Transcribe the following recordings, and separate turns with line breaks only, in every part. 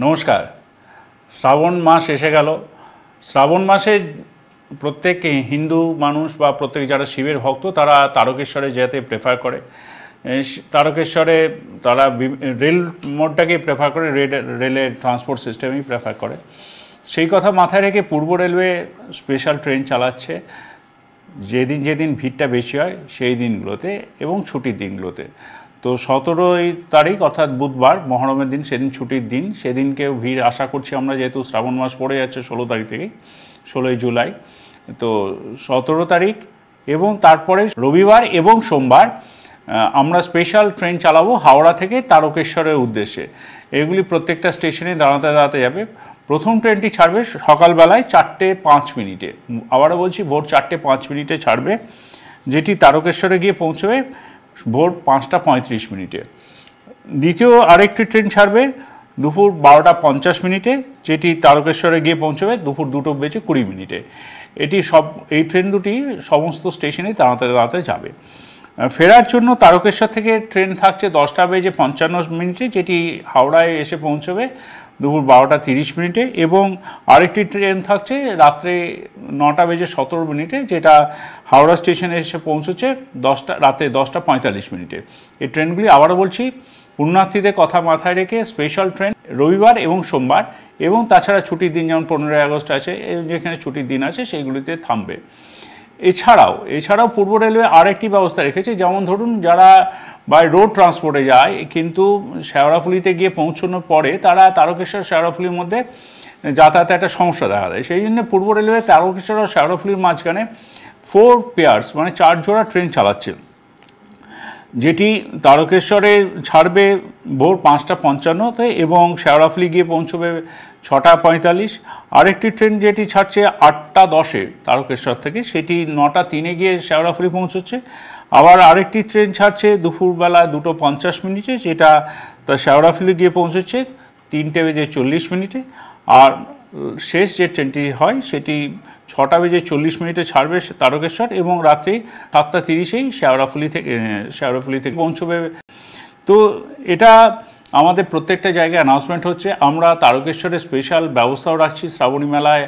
নমস্কার। শ্রাবণ মাস এসে গেল। শ্রাবণ মাসে প্রত্যেক হিন্দু মানুষ বা প্রত্যেক যারা শিবের ভক্ত তারা তারকেশ্বরে যেতে প্রেফার করে। তারকেশ্বরে তারা রেল মোডটাকেই প্রেফার করে, রেলের ট্রান্সপোর্ট সিস্টেমেই প্রেফার করে। সেই কথা মাথায় রেখে পূর্ব রেলওয়ে স্পেশাল ট্রেন চালাচ্ছে যেদিন যেদিন ভিড়টা বেশি হয় সেই দিনগুলোতে এবং ছুটির দিনগুলোতে। তো 17 তারিখ অর্থাৎ বুধবার মহরমের দিন, সেদিন ছুটির দিন, সেদিনকেও ভিড় আশা করছি আমরা, যেহেতু শ্রাবণ মাস পড়ে যাচ্ছে 16 তারিখ থেকে, 16 জুলাই। তো 17 তারিখ এবং তারপরে রবিবার এবং সোমবার আমরা স্পেশাল ট্রেন চালাবো হাওড়া থেকে তারকেশ্বরের উদ্দেশ্যে। এগুলি প্রত্যেকটা স্টেশনে দাঁড়াতে দাঁড়াতে যাবে। প্রথম ট্রেনটি ছাড়বে সকালবেলায় 4:05। আবারও বলছি, ভোর 4:05 ছাড়বে, যেটি তারকেশ্বরে গিয়ে পৌঁছবে ভোর 5:35। দ্বিতীয় আরেকটি ট্রেন ছাড়বে দুপুর 12:50, যেটি তারকেশ্বরে গিয়ে পৌঁছবে দুপুর 2:20। এই ট্রেন দুটি সমস্ত স্টেশনে দাঁড়াতে দাঁড়াতে যাবে। ফেরার জন্য তারকেশ্বর থেকে ট্রেন থাকছে 10:55, যেটি হাওড়ায় এসে পৌঁছবে দুপুর 12:30, এবং আরেকটি ট্রেন থাকছে রাত্রে 9:17, যেটা হাওড়া স্টেশনে এসে পৌঁছচ্ছে রাতে 10:45। এই ট্রেনগুলি আবারও বলছি পুণ্যার্থীদের কথা মাথায় রেখে স্পেশাল ট্রেন রবিবার এবং সোমবার, এবং তাছাড়া ছুটির দিন যেমন 15ই আগস্ট আছে, যেখানে ছুটির দিন আছে সেইগুলিতে থামবে। এছাড়াও পূর্ব রেলওয়ে আরেকটি ব্যবস্থা রেখেছে, যেমন ধরুন যারা বাই রোড ট্রান্সপোর্টে যায় কিন্তু শেওড়াফুলিতে গিয়ে পৌঁছানোর পরে তারা তারকেশ্বর শেওড়াফুলির মধ্যে যাতায়াতে একটা সমস্যা দেখা দেয়, সেই জন্য পূর্ব রেলওয়ে তারকেশ্বর ও শেওড়াফুলির মাঝখানে 4 পেয়ার্স মানে 4 জোড়া ট্রেন চালাচ্ছে, যেটি তারকেশ্বরে ছাড়বে ভোর 5:55 এবং শেওড়াফুলি গিয়ে পৌঁছবে 6:45। আরেকটি ট্রেন যেটি ছাড়ছে 8:10 তারকেশ্বর থেকে, সেটি 9:03 গিয়ে শেওড়াফুলি পৌঁছচ্ছে। আবার আরেকটি ট্রেন ছাড়ছে দুপুরবেলা 2:50, যেটা শেওড়াফুলি গিয়ে পৌঁছচ্ছে 3:40। আর শেষ যে ট্রেনটি হয় সেটি 6:40 ছাড়বে তারকেশ্বর এবং রাত্রি 7:30 শেওড়াফুলি থেকে পৌঁছবে। তো এটা আমাদের প্রত্যেকটা জায়গায় অ্যানাউন্সমেন্ট হচ্ছে। আমরা তারকেশ্বরে স্পেশাল ব্যবস্থাও রাখছি শ্রাবণী মেলায়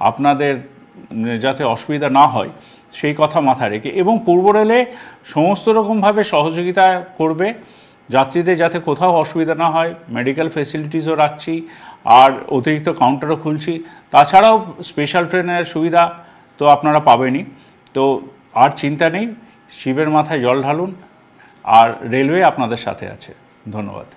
আপনাদের যাতে অসুবিধা না হয় সেই কথা মাথায় রেখে, এবং পূর্ব রেলে সমস্ত রকমভাবে সহযোগিতা করবে যাত্রীদের যাতে কোথাও অসুবিধা না হয়। মেডিকেল ফেসিলিটিসও রাখছি, আর অতিরিক্ত কাউন্টারও খুলছি। তাছাড়াও স্পেশাল ট্রেনের সুবিধা তো আপনারা পাবেনই। তো আর চিন্তা নেই, শিবের মাথায় জল ঢালুন, আর রেলওয়ে আপনাদের সাথে আছে। ধন্যবাদ।